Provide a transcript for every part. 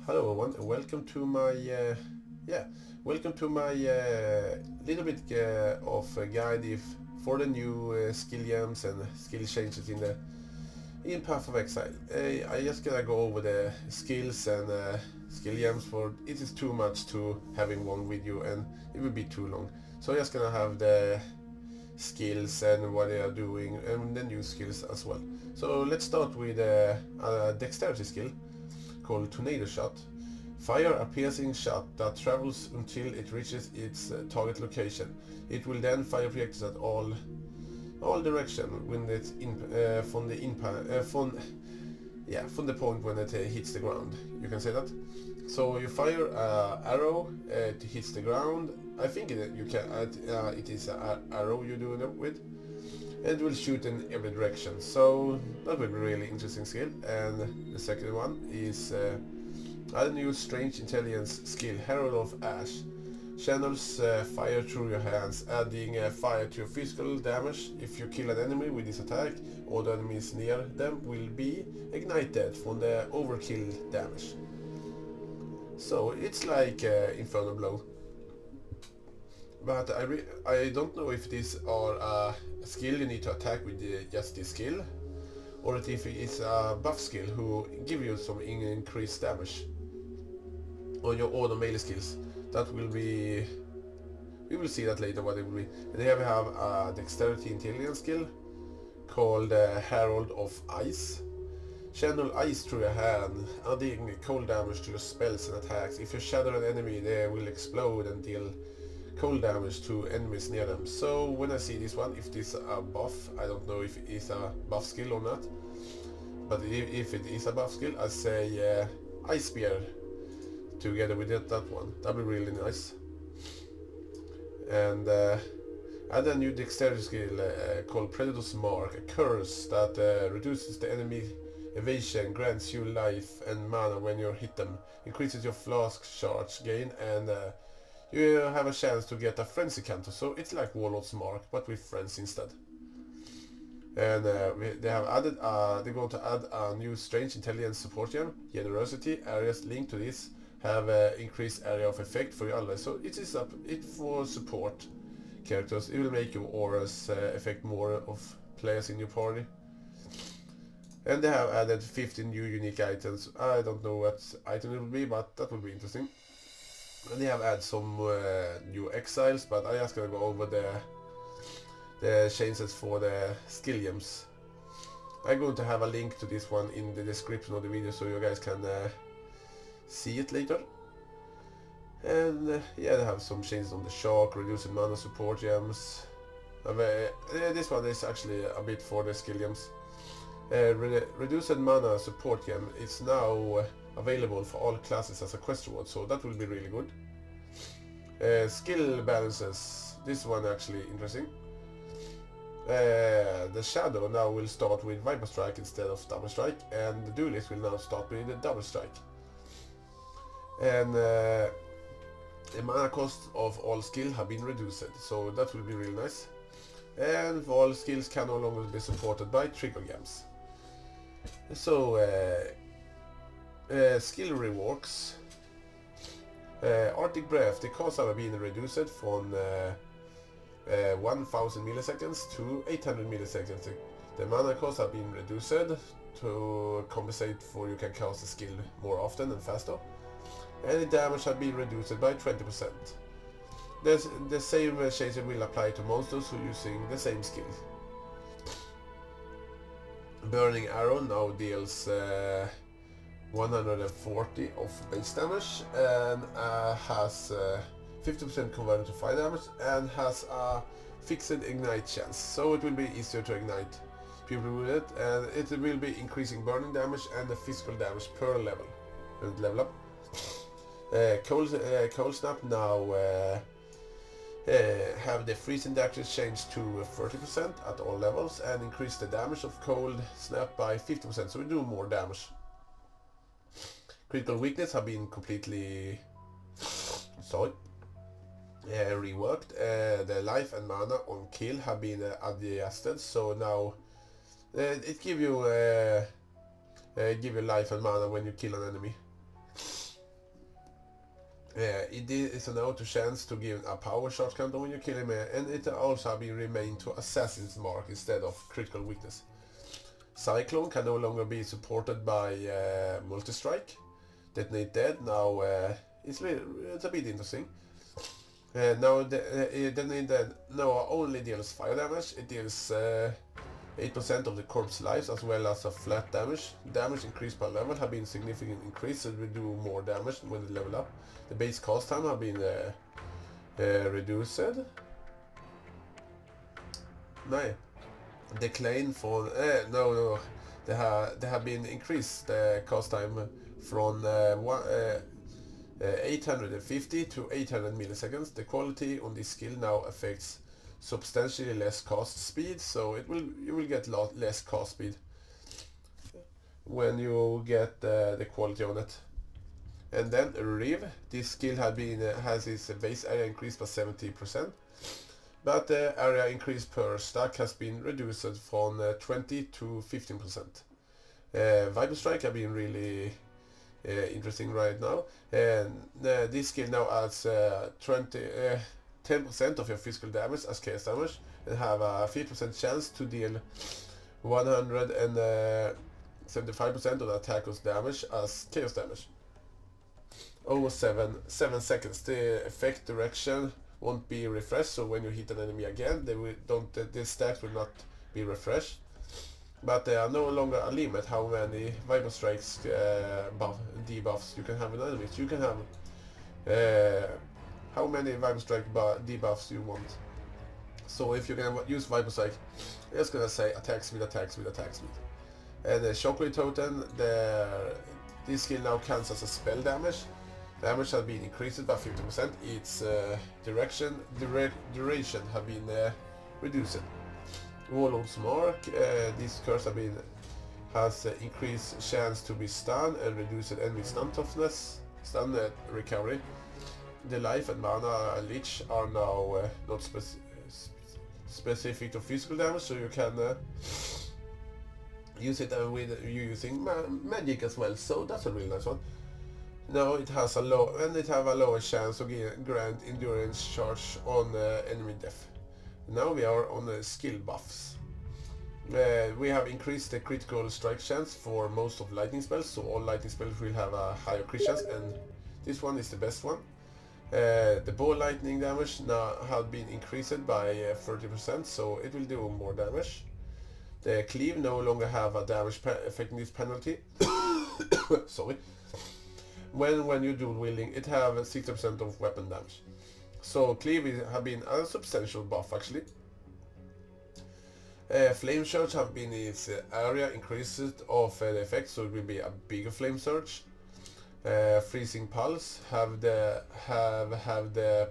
Hello everyone, and welcome to my little bit of a guide for the new skill gems and skill changes in Path of Exile. I just gonna go over the skills and skill gems, for it is too much to have in one video and it will be too long. So I'm just gonna have the skills and what they are doing and the new skills as well. So let's start with a dexterity skill called Tornado Shot. Fire a piercing shot that travels until it reaches its target location. It will then fire projectiles at all directions when it's from the point when it hits the ground. You can say that. So you fire an arrow, it hits the ground. I think it is an arrow you're doing it with. And it will shoot in every direction. So that will be a really interesting skill. And the second one is add a new strange intelligence skill, Herald of Ash. Channels fire through your hands, adding fire to your physical damage. If you kill an enemy with this attack, all the enemies near them will be ignited from the overkill damage. So it's like Inferno Blow. But I don't know if these are a skill you need to attack with just this skill, or if it's a buff skill who give you some increased damage on your auto melee skills. That will be... we will see that later what it will be. And then we have a dexterity intelligence skill called Herald of Ice. Channel ice through your hand, adding cold damage to your spells and attacks. If you shatter an enemy, they will explode and deal cold damage to enemies near them. So when I see this one, if this is a buff, I don't know if it is a buff skill or not, but if it is a buff skill, I say Ice Spear together with that one. That'd be really nice. And add a new dexterity skill called Predator's Mark, a curse that reduces the enemy evasion, grants you life and mana when you hit them, increases your flask charge gain, and you have a chance to get a frenzy counter. So it's like Warlord's Mark but with friends instead. And they're going to add a new strange intelligence support gem, Generosity. Areas linked to this have increased area of effect for your allies. So it is for support characters. It will make your auras affect more of players in your party. And they have added 15 new unique items. I don't know what item it will be, but that will be interesting. And they have added some new exiles, but I just gonna go over the changes for the skill gems. I'm going to have a link to this one in the description of the video so you guys can see it later. And yeah, they have some changes on the shark, reducing mana support gems. This one is actually a bit for the skill gems. Reduced mana support gem is now available for all classes as a quest reward, so that will be really good. Skill balances, this one actually interesting. The Shadow now will start with Viper Strike instead of Double Strike, and the Duelist will now start with the Double Strike. And the mana cost of all skill have been reduced, so that will be really nice. And all skills can no longer be supported by trigger gems. So skill reworks. Arctic Breath, the cost have been reduced from 1000 milliseconds to 800 milliseconds. The mana cost have been reduced to compensate for you can cast the skill more often and faster. And the damage have been reduced by 20%. The same change will apply to monsters who are using the same skill. Burning Arrow now deals 140 of base damage and has 50% converted to fire damage and has a fixed ignite chance. So it will be easier to ignite people with it, and it will be increasing burning damage and the physical damage per level up. Cold Snap now have the freezing damage changed to 30% at all levels and increase the damage of Cold Snap by 50%, so we do more damage. Critical weakness have been completely reworked. The life and mana on kill have been adjusted, so now it give you life and mana when you kill an enemy. It is an auto chance to give a power shot counter when you kill him, and it also have been remained to Assassin's Mark instead of critical weakness. Cyclone can no longer be supported by multi-strike. Detonate dead now it's a bit interesting. Now Detonate dead now only deals fire damage. It deals 8% of the corpse lives as well as a flat damage. Damage increased per level have been significantly increased, so we do more damage when they level up. The base cast time have been reduced. No. Decline for no. They have been increased the cast time from 850 to 800 milliseconds. The quality on this skill now affects substantially less cast speed, so you will get less cast speed when you get the quality on it. And then Riv, this skill has its base area increased by 70%, but the area increase per stack has been reduced from 20 to 15%. Viper Strike have been really interesting right now, and this skill now adds 10% of your physical damage as chaos damage, and have a 50% chance to deal 175% of the attacker's damage as chaos damage. Over 7 seconds. The effect direction won't be refreshed, so when you hit an enemy again, the stacks will not be refreshed. But there are no longer a limit how many Viper Strikes debuffs you can have in enemies. You can have how many Viper Strike debuffs you want. So if you're gonna use Viper Strike, it's gonna say attack speed, attack speed, attack speed. And the Shockwave Totem, this skill now counts as a spell damage. Damage has been increased by 50%. Its duration have been reduced. Warlord's Mark, this curse has increased chance to be stunned and reduced enemy stun toughness, stun recovery. The life and mana leech are now not specific to physical damage, so you can use it with using magic as well. So that's a really nice one. Now it has a lower chance to grant endurance charge on enemy death. Now we are on the skill buffs. We have increased the critical strike chance for most of lightning spells, so all lightning spells will have a higher crit chance, and this one is the best one. The ball lightning damage now has been increased by 30%, so it will do more damage. The cleave no longer have a damage effectiveness penalty. Sorry. When you do wielding, it have 60% of weapon damage. So cleave have been a substantial buff actually. Flame Surge have been its area increased of the effect, so it will be a bigger Flame Surge. Freezing Pulse have the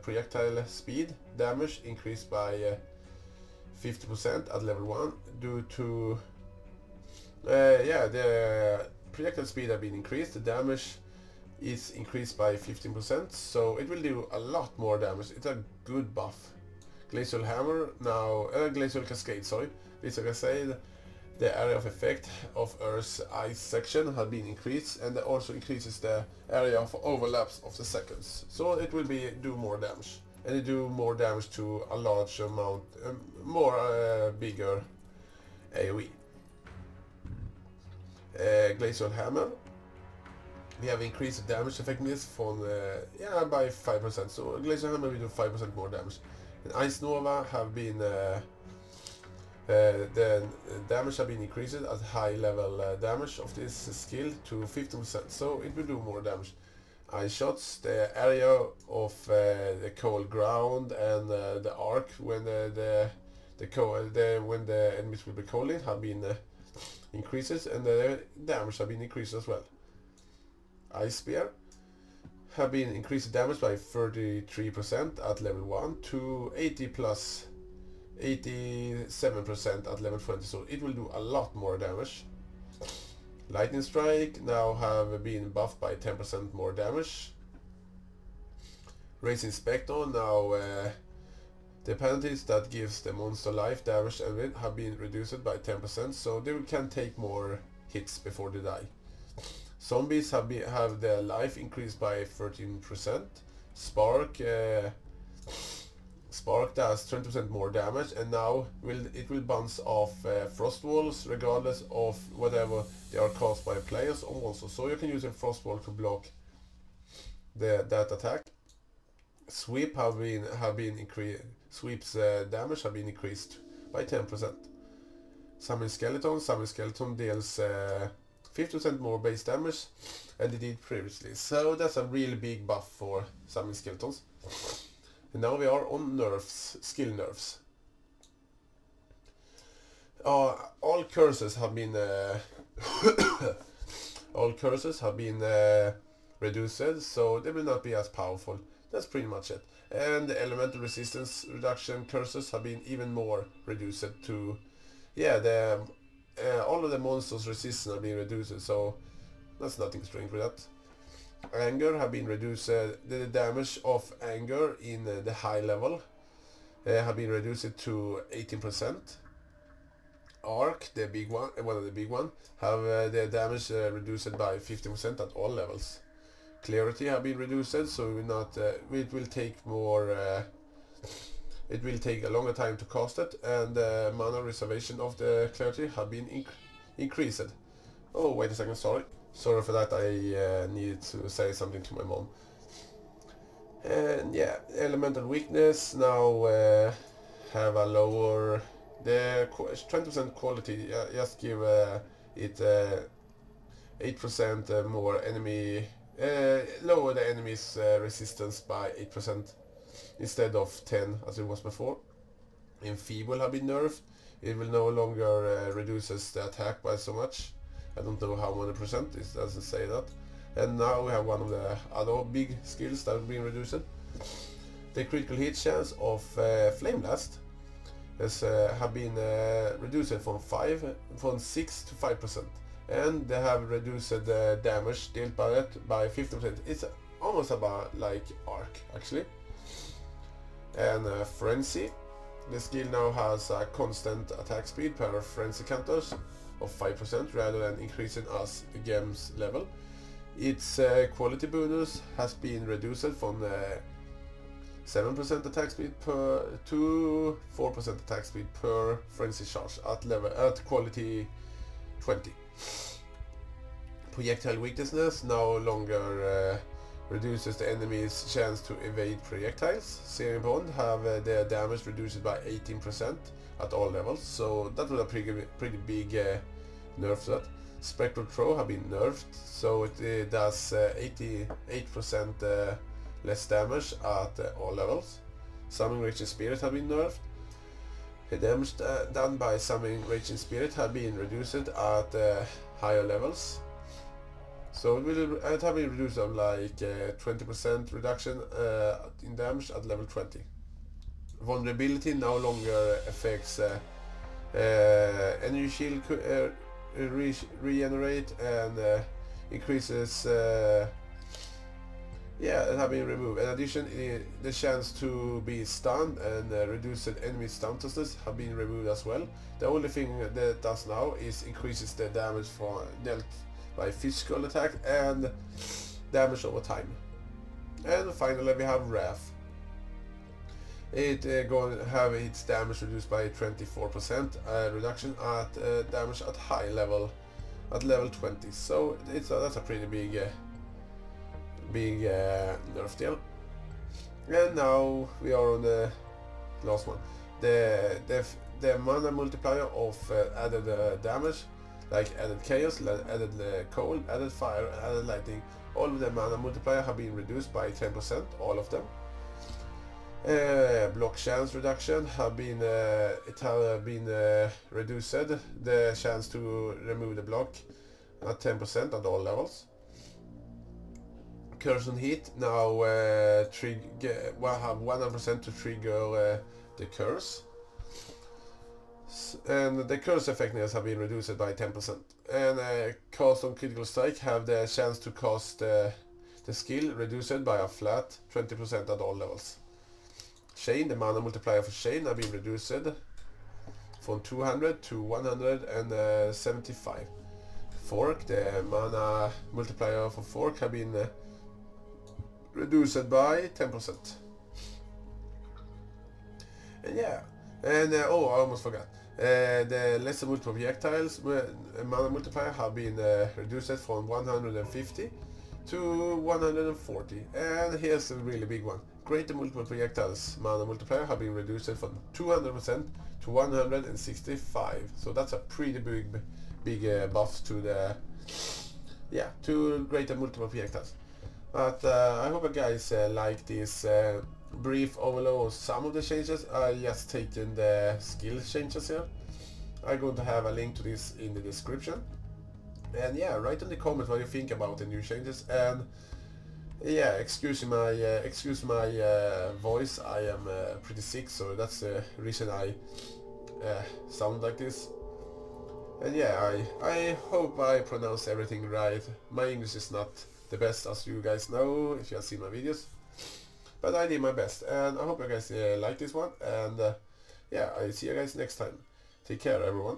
projectile speed damage increased by 50% at level 1 due to the projectile speed have been increased. The damage is increased by 15%, so it will do a lot more damage. It's a good buff. Glacial Hammer now, Glacial Cascade, sorry. Glacial Cascade, the area of effect of Earth's ice section has been increased, and it also increases the area of overlaps of the seconds. So it will do more damage, and it do more damage to a large amount, bigger AoE. Glacial Hammer. We have increased the damage effectiveness from by 5%, so Glacial Hammer will do 5% more damage. And Ice Nova have been the damage have been increased at high level damage of this skill to 50%, so it will do more damage. Ice Shots, the area of the cold ground and the arc when when the enemies will be cold have been increases, and the damage have been increased as well. Ice Spear have been increased damage by 33% at level 1 to 87% at level 20, so it will do a lot more damage. Lightning Strike now have been buffed by 10% more damage. Racing Spectre now the penalties that gives the monster life damage and have been reduced by 10%, so they can take more hits before they die. Zombies have their life increased by 13%. Spark does 20% more damage, and now it will bounce off frost walls regardless of whatever they are cast by players or monsters. So you can use a frost wall to block that attack. Sweep Sweep's damage have been increased by 10%. Summon Skeleton deals 50% more base damage than it did previously. So that's a really big buff for Summon Skeletons. And now we are on nerfs, skill nerfs. All curses have been reduced, so they will not be as powerful. That's pretty much it. And the elemental resistance reduction curses have been even more reduced to, all of the monsters' resistance have been reduced, so that's nothing strange with that. Anger have been reduced. The damage of anger in the high level have been reduced to 18%. Arc, the big one, one of the big one, have their damage reduced by 15% at all levels. Clarity have been reduced, so it will take more. It will take a longer time to cast it, and mana reservation of the clarity have been increased. Oh, wait a second, sorry for that. I needed to say something to my mom. And yeah, elemental weakness now have a lower. The 20% quality just give it 8% more enemy. Lower the enemy's resistance by 8% instead of 10 as it was before. Enfeeble have been nerfed. It will no longer reduces the attack by so much. I don't know how many percent, it doesn't say that. And now we have one of the other big skills that have been reduced. The critical hit chance of Flame Blast have been reduced from 6 to 5%. And they have reduced the damage dealt by it by 50%. It's almost about like Arc actually. And Frenzy. The skill now has a constant attack speed per Frenzy counters of 5% rather than increasing as the game's level. Its quality bonus has been reduced from 7% attack speed to 4% attack speed per Frenzy charge at quality 20. Projectile weakness no longer reduces the enemy's chance to evade projectiles. Searing Bond have their damage reduced by 18% at all levels, so that was a pretty big nerf to that. Spectral Throw have been nerfed, so it does 88% less damage at all levels. Summoning Raging Spirit have been nerfed. The damage done by Summoning Raging Spirit have been reduced at higher levels. So it have been reduced on like 20% reduction in damage at level 20. Vulnerability no longer affects energy shield regenerate and increases. It have been removed. In addition, the chance to be stunned and reduced enemy stun toughness have been removed as well. The only thing that does now is increases the damage dealt by physical attack and damage over time. And finally we have Wrath. It going to have its damage reduced by 24% reduction at damage at high level, at level 20. So that's a pretty big nerf deal. And now we are on the last one. The mana multiplier of added damage, like added chaos, added cold, added fire, added lightning. All of the mana multiplier have been reduced by 10%, all of them. Block chance reduction have been reduced. The chance to remove the block at 10% at all levels. Curse on hit now have 100% to trigger the curse. And the curse effectiveness have been reduced by 10%. And cast on critical strike have the chance to cast the skill reduced by a flat 20% at all levels. Chain, the mana multiplier for Chain have been reduced from 200 to 175. Fork, the mana multiplier for Fork have been reduced by 10%. And yeah, and oh, I almost forgot. The lesser multiple projectiles mana multiplier have been reduced from 150 to 140. And here's a really big one. Greater multiple projectiles mana multiplier have been reduced from 200% to 165. So that's a pretty big buff to the to greater multiple projectiles. But I hope you guys like this brief overview of some of the changes. I just taken the skill changes here. I'm going to have a link to this in the description. And yeah, write in the comments what you think about the new changes. And yeah, excuse my voice. I am pretty sick, so that's the reason I sound like this. And yeah, I hope I pronounce everything right. My English is not the best, as you guys know if you have seen my videos, but I did my best, and I hope you guys like this one. And yeah, I see you guys next time. Take care, everyone.